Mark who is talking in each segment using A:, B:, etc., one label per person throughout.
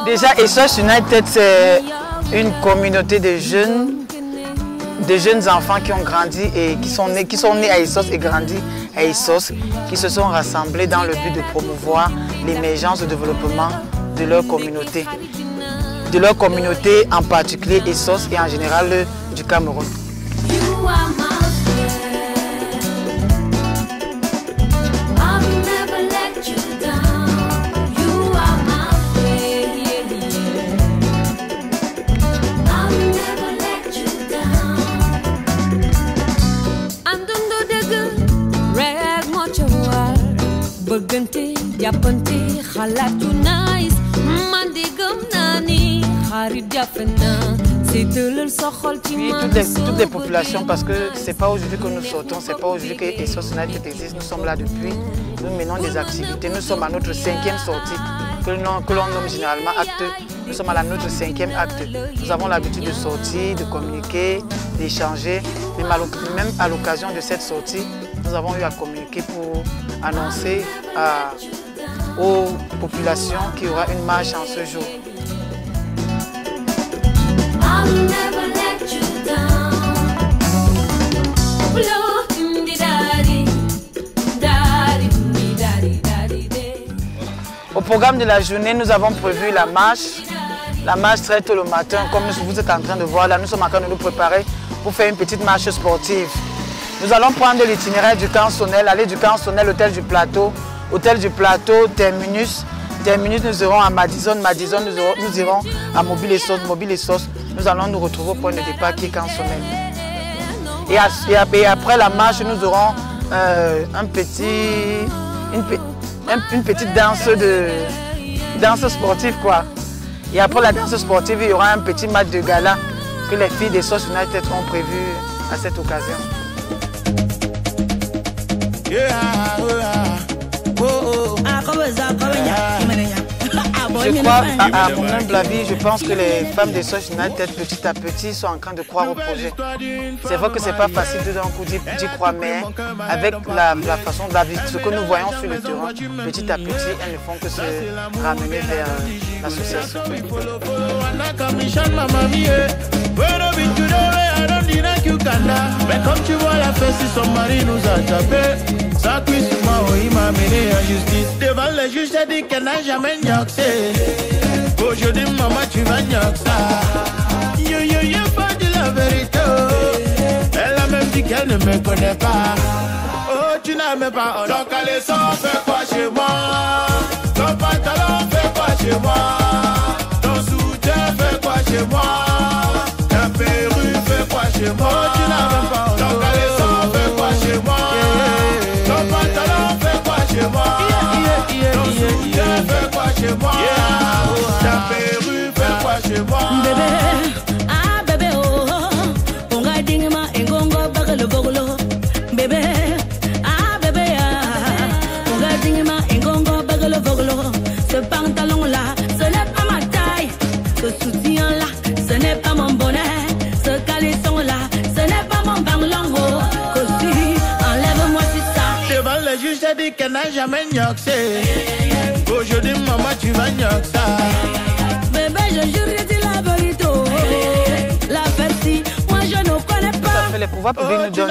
A: Déjà, ASOS United, c'est une communauté de jeunes enfants qui ont grandi et qui sont nés à ASOS et grandis à ASOS, qui se sont rassemblés dans le but de promouvoir l'émergence et le développement de leur communauté. De leur communauté en particulier ASOS et en général du Cameroun. Oui, toutes les populations, parce que c'est pas aujourd'hui que nous sortons, c'est pas aujourd'hui que ASOS United existe, nous sommes là depuis, nous menons des activités, nous sommes à notre 5e sortie, que l'on nomme généralement acte, nous sommes à notre 5e acte. Nous avons l'habitude de sortir, de communiquer, d'échanger, même à l'occasion de cette sortie, nous avons eu à communiquer pour annoncer aux populations qu'il y aura une marche en ce jour. Au programme de la journée, nous avons prévu la marche. La marche très tôt le matin, comme vous êtes en train de voir là, nous sommes en train de nous préparer pour faire une petite marche sportive. Nous allons prendre l'itinéraire du camp Sonnel, aller du camp Sonnel, hôtel du plateau, terminus. Terminus, nous irons à Madison, nous irons à Mobile et Sauce. Nous allons nous retrouver au point de départ qui est camp Sonnel. Et après la marche, nous aurons une petite danse sportive quoi. Et après la danse sportive, il y aura un petit match de gala que les filles des ASOS United ont prévu à cette occasion. Je crois, à mon humble avis, je pense que les femmes des ASOS United, petit à petit, sont en train de croire au projet. C'est vrai que ce n'est pas facile de d'un coup d'y croire, mais avec la façon de la vie, ce que nous voyons sur le terrain, petit à petit, elles ne font que se ramener vers l'association. Mais comme tu vois la fête, si son mari nous a tapé, ça cuisse moi, il m'a mené en justice. Devant le juge, j'ai dit qu'elle n'a jamais gnoxé. Aujourd'hui, maman, tu vas gnoxa. Yo, pas dit la vérité. Elle a même dit qu'elle ne me connaît pas. Oh, tu n'as même pas. Donc, allez, ça fait quoi chez moi? Ton pantalon fait quoi chez moi? Ton soutien fait quoi chez moi? Ta perruque fait quoi chez moi? Tu n'as même pas. Ton caleçon fait quoi chez moi? Ton pantalon fait quoi chez moi? Ton soutien fait quoi chez moi? Ta perruque fait quoi chez moi? Bébé, ah bébé oh, on va dire ma engongo bagalo bogolo. Bébé, ah bébé ah, on va dire ma engongo bagalo bogolo. Ce pantalon là, ce n'est pas ma taille. Ce soutien là, ce n'est pas mon bonnet. Ce caleçon là, ce n'est pas mon banglongo. Cosy, enlève-moi tout ça. Devant le juge, j'ai dit qu'elle n'a jamais gnoxé. Aujourd'hui, maman, tu vas gnoxa. Bébé, je jure, je dis la vérité. La versi, moi je ne connais pas. Tout à fait, les pouvoirs publics nous donnent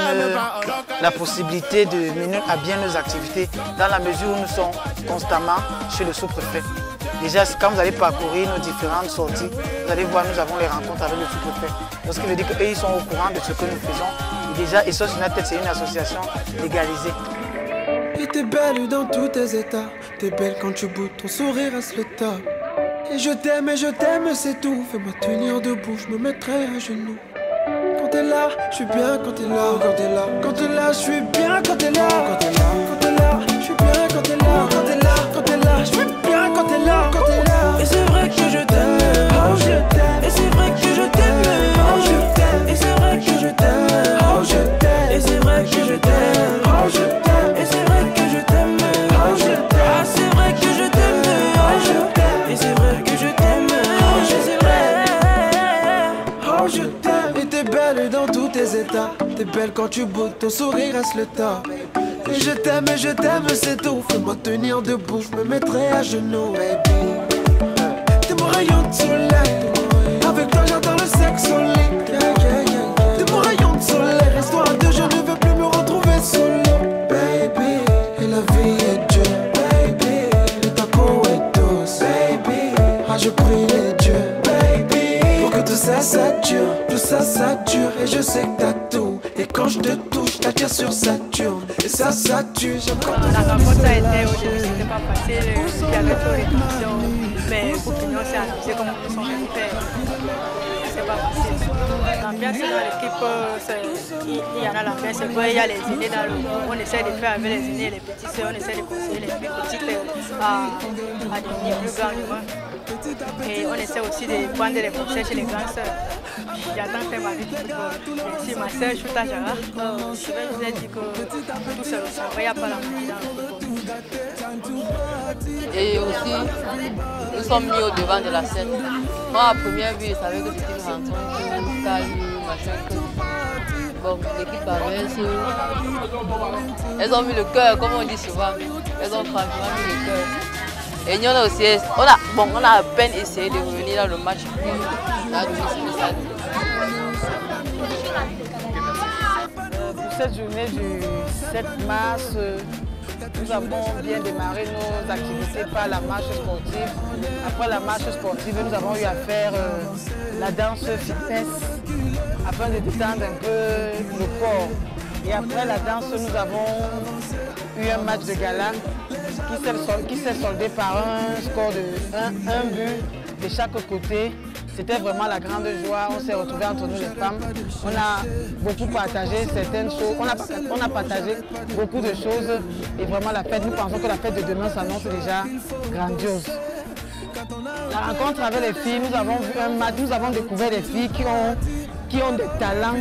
A: la possibilité de mener à bien nos activités dans la mesure où nous sommes constamment chez le sous-préfet. Déjà, quand vous allez parcourir nos différentes sorties, vous allez voir, nous avons les rencontres avec le sous-préfet. Donc, ce qui veut dire qu'eux, ils sont au courant de ce que nous faisons. Et déjà, ASOS United, c'est une association légalisée.
B: Et t'es belle dans tous tes états. T'es belle quand tu boudes, ton sourire reste le tas. Et je t'aime, c'est tout. Fais-moi tenir debout, je me mettrai à genoux. Quand t'es là, je suis bien quand t'es là. Quand t'es là, quand t'es là, je suis bien quand t'es là. Quand t'es là, quand t'es là, je suis bien quand t'es là. Quand t'es là, quand t'es là, je suis bien quand t'es là. Quand t'es là. Et c'est vrai que je t'aime. Oh je t'aime. Et c'est vrai que je t'aime. Oh je t'aime. Et c'est vrai que je t'aime. Oh je t'aime. Et c'est vrai que je t'aime. Oh je t'aime. Et c'est vrai que je t'aime. Oh je t'aime. Ah c'est vrai que je t'aime. Oh je t'aime. Et c'est vrai que je t'aime. Oh c'est vrai. Oh je t'aime. Et t'es belle dans tous tes états. T'es belle quand tu boudes, ton sourire reste le tas. Et je t'aime, c'est tout. Fais-moi tenir debout, je me mettrai à genoux, baby. T'es mon rayon de soleil. Avec toi j'adore le sexe au lit. T'es mon rayon de soleil. Histoire à deux, je ne veux plus me retrouver solo, baby. Et la vie est dure, baby. Et ta peau est douce, baby. Ah, je prie les dieux, baby, pour que tout ça, ça dure. Tout ça, ça dure. Et je sais que t'as tout. Et quand je te touche, t'attires sur Saturne. Et ça, ça tue.
C: La rencontre a été au début, c'était pas facile. Il y avait trop de questions. Mais pour finir, on s'est amusé comme on s'en fait. C'est pas facile. L'ambiance dans l'équipe, il y en a l'ambiance, c'est vrai, il y a les aînés dans le groupe. On essaie de faire avec les aînés et les petits sœurs, on essaie de conseiller les plus petites à devenir plus grands. Et on essaie aussi de prendre les conseils chez les grandes sœurs. J'attends faire ma vie de football. Si ma sœur Chouta Jara, je vous ai dit que tout se ressent, il n'y a pas la magie dans le football.
D: Et aussi, nous sommes mis au devant de la scène. Moi, à première vue, je savais que c'était une rencontre, calme, machin. Bon, l'équipe Barès, elles ont mis le cœur, comme on dit souvent. Elles ont franchement mis le cœur. Et nous, on a aussi, on a à peine essayé de revenir dans le match.
E: Pour cette journée du 7 mars, nous avons bien démarré nos activités par la marche sportive. Après la marche sportive, nous avons eu à faire la danse fitness afin de détendre un peu le corps. Et après la danse, nous avons eu un match de gala qui s'est soldé par un score de 1 but de chaque côté. C'était vraiment la grande joie, on s'est retrouvés entre nous les femmes. On a beaucoup partagé certaines choses, on a partagé beaucoup de choses et vraiment la fête, nous pensons que la fête de demain s'annonce déjà grandiose. La rencontre avec les filles, nous avons vu un match, nous avons découvert des filles qui ont des talents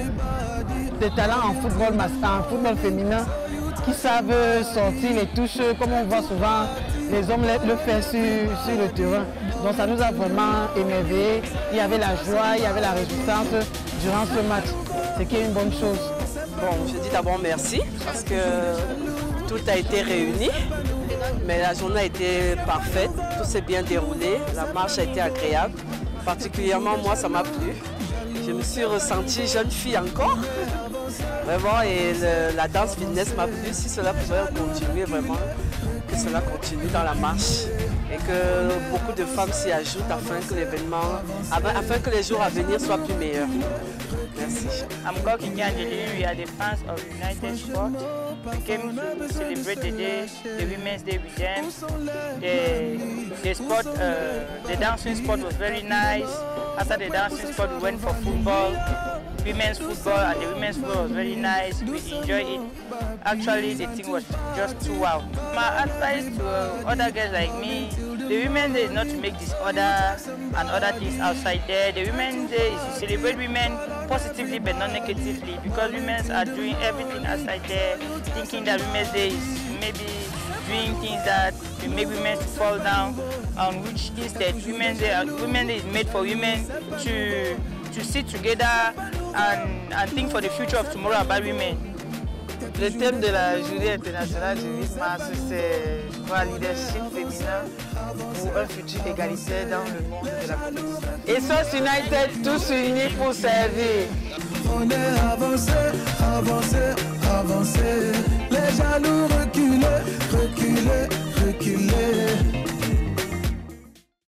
E: en football féminin, qui savent sortir les touches comme on voit souvent les hommes le faire sur le terrain. Donc ça nous a vraiment émerveillés. Il y avait la joie, il y avait la réjouissance durant ce match, ce qui est une bonne chose.
F: Bon, je dis d'abord merci parce que tout a été réuni, mais la journée a été parfaite, tout s'est bien déroulé, la marche a été agréable. Particulièrement moi, ça m'a plu. Je me suis ressentie jeune fille encore. Vraiment, et la danse fitness m'a plu. Si cela pouvait continuer, vraiment, que cela continue dans la marche et que beaucoup de femmes s'y ajoutent afin que les jours à venir soient plus meilleurs. Merci.
G: I'm Goki Angelini. We are the fans of United Sport. We came to celebrate the day, the Women's Day with them. The dancing sport was very nice. After the dancing sport, we went for football, women's football, and the women's football was very nice. We enjoyed it. Actually, the thing was just too wow. My advice to other girls like me, the Women's Day is not to make disorder and other things outside there. The Women's Day is to celebrate women positively but not negatively, because women are doing everything outside there, thinking that Women's Day is maybe doing things that will make women to fall down, on which instead Women's Day is made for women to sit together and think for the future of tomorrow about women.
E: Le thème de la journée internationale du 8 mars, c'est le leadership féminin pour un futur égalitaire dans le monde de la compétition. Et SOS United, tous unis pour servir. On est avancé,